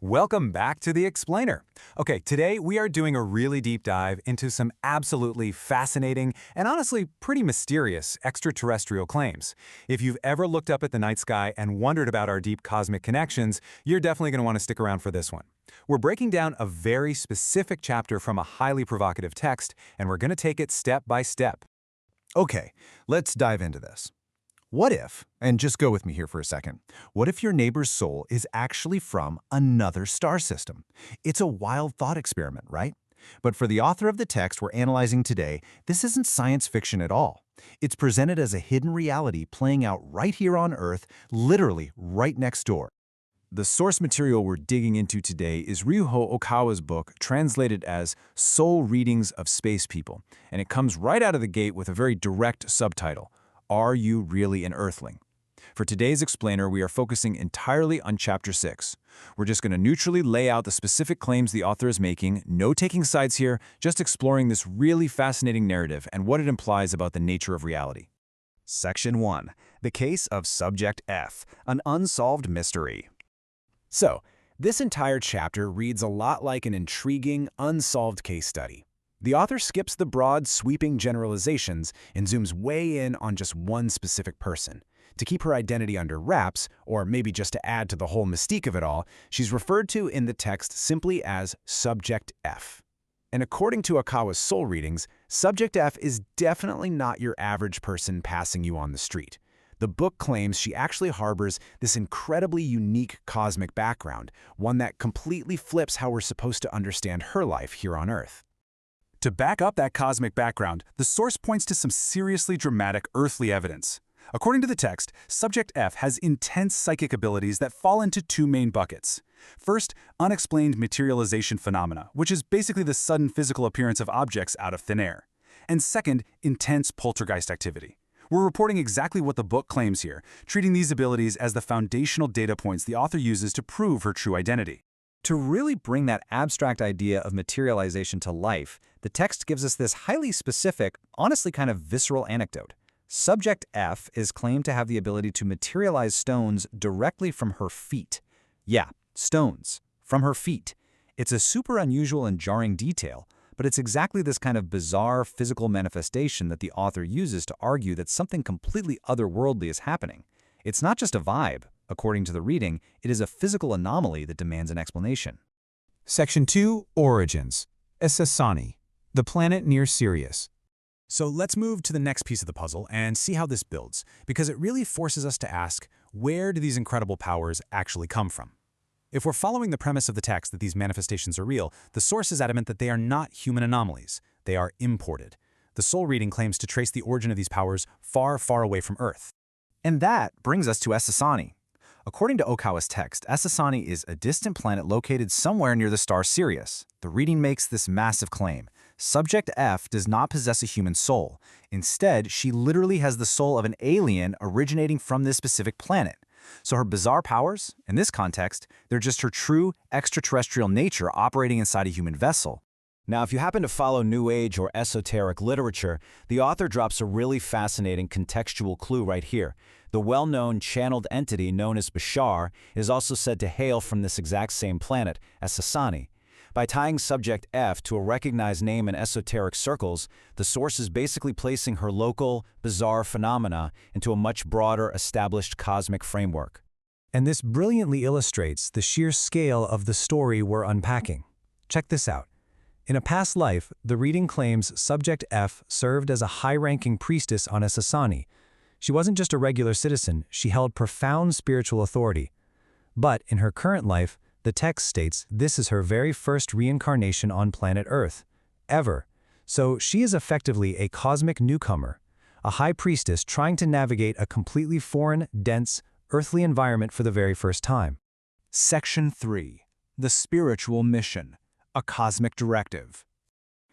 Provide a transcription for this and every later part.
Welcome back to The Explainer. Okay, today we are doing a really deep dive into some absolutely fascinating and honestly pretty mysterious extraterrestrial claims. If you've ever looked up at the night sky and wondered about our deep cosmic connections, you're definitely going to want to stick around for this one. We're breaking down a very specific chapter from a highly provocative text, and we're going to take it step by step. Okay, let's dive into this. What if, and just go with me here for a second, what if your neighbor's soul is actually from another star system? It's a wild thought experiment, right? But for the author of the text we're analyzing today, this isn't science fiction at all. It's presented as a hidden reality playing out right here on Earth, literally right next door. The source material we're digging into today is Ryuho Okawa's book, translated as Soul Readings of Space People, and it comes right out of the gate with a very direct subtitle: Are You Really an Earthling? For today's explainer, we are focusing entirely on Chapter 6. We're just going to neutrally lay out the specific claims the author is making, no taking sides here, just exploring this really fascinating narrative and what it implies about the nature of reality. Section 1. The Case of Subject F, an Unsolved Mystery. So, this entire chapter reads a lot like an intriguing, unsolved case study. The author skips the broad, sweeping generalizations and zooms way in on just one specific person. To keep her identity under wraps, or maybe just to add to the whole mystique of it all, she's referred to in the text simply as Subject F. And according to Okawa's soul readings, Subject F is definitely not your average person passing you on the street. The book claims she actually harbors this incredibly unique cosmic background, one that completely flips how we're supposed to understand her life here on Earth. To back up that cosmic background, the source points to some seriously dramatic earthly evidence. According to the text, Subject F has intense psychic abilities that fall into two main buckets. First, unexplained materialization phenomena, which is basically the sudden physical appearance of objects out of thin air. And second, intense poltergeist activity. We're reporting exactly what the book claims here, treating these abilities as the foundational data points the author uses to prove her true identity. To really bring that abstract idea of materialization to life, the text gives us this highly specific, honestly kind of visceral anecdote. Subject F is claimed to have the ability to materialize stones directly from her feet. Yeah, stones, from her feet. It's a super unusual and jarring detail, but it's exactly this kind of bizarre physical manifestation that the author uses to argue that something completely otherworldly is happening. It's not just a vibe. According to the reading, it is a physical anomaly that demands an explanation. Section 2, Origins. Essassani, the planet near Sirius. So let's move to the next piece of the puzzle and see how this builds, because it really forces us to ask, where do these incredible powers actually come from? If we're following the premise of the text that these manifestations are real, the source is adamant that they are not human anomalies. They are imported. The soul reading claims to trace the origin of these powers far, far away from Earth. And that brings us to Essassani. According to Okawa's text, Essassani is a distant planet located somewhere near the star Sirius. The reading makes this massive claim. Subject F does not possess a human soul. Instead, she literally has the soul of an alien originating from this specific planet. So her bizarre powers, in this context, they're just her true extraterrestrial nature operating inside a human vessel. Now, if you happen to follow New Age or esoteric literature, the author drops a really fascinating contextual clue right here. The well-known channeled entity known as Bashar is also said to hail from this exact same planet, Essassani. By tying Subject F to a recognized name in esoteric circles, the source is basically placing her local, bizarre phenomena into a much broader, established cosmic framework. And this brilliantly illustrates the sheer scale of the story we're unpacking. Check this out. In a past life, the reading claims Subject F served as a high-ranking priestess on Essassani. She wasn't just a regular citizen, she held profound spiritual authority. But in her current life, the text states this is her very first reincarnation on planet Earth, ever. So she is effectively a cosmic newcomer, a high priestess trying to navigate a completely foreign, dense, earthly environment for the very first time. Section 3, the spiritual mission, a cosmic directive.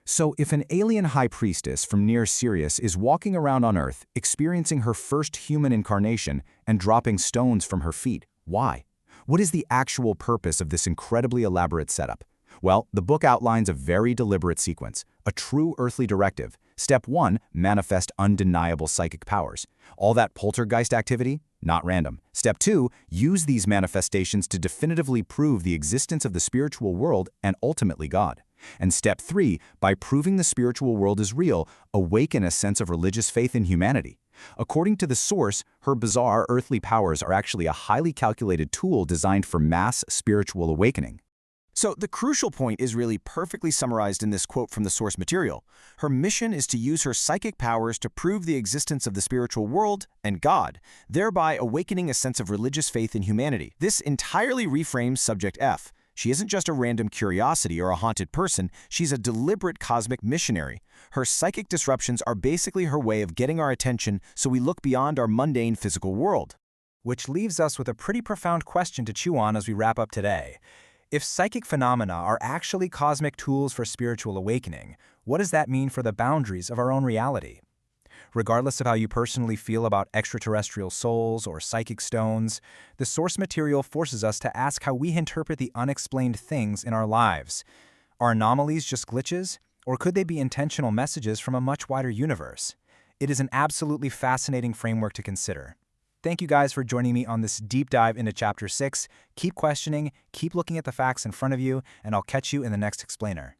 So if an alien high priestess from near Sirius is walking around on Earth, experiencing her first human incarnation and dropping stones from her feet, why? What is the actual purpose of this incredibly elaborate setup? Well, the book outlines a very deliberate sequence, a true earthly directive. Step 1, manifest undeniable psychic powers. All that poltergeist activity? not random. Step 2, use these manifestations to definitively prove the existence of the spiritual world and ultimately God. And step 3, by proving the spiritual world is real, awaken a sense of religious faith in humanity. According to the source, her bizarre earthly powers are actually a highly calculated tool designed for mass spiritual awakening. So the crucial point is really perfectly summarized in this quote from the source material. Her mission is to use her psychic powers to prove the existence of the spiritual world and God, thereby awakening a sense of religious faith in humanity. This entirely reframes Subject F. She isn't just a random curiosity or a haunted person, she's a deliberate cosmic missionary. Her psychic disruptions are basically her way of getting our attention so we look beyond our mundane physical world. Which leaves us with a pretty profound question to chew on as we wrap up today. If psychic phenomena are actually cosmic tools for spiritual awakening, what does that mean for the boundaries of our own reality? Regardless of how you personally feel about extraterrestrial souls or psychic stones, the source material forces us to ask how we interpret the unexplained things in our lives. Are anomalies just glitches, or could they be intentional messages from a much wider universe? It is an absolutely fascinating framework to consider. Thank you guys for joining me on this deep dive into Chapter 6. Keep questioning, keep looking at the facts in front of you, and I'll catch you in the next explainer.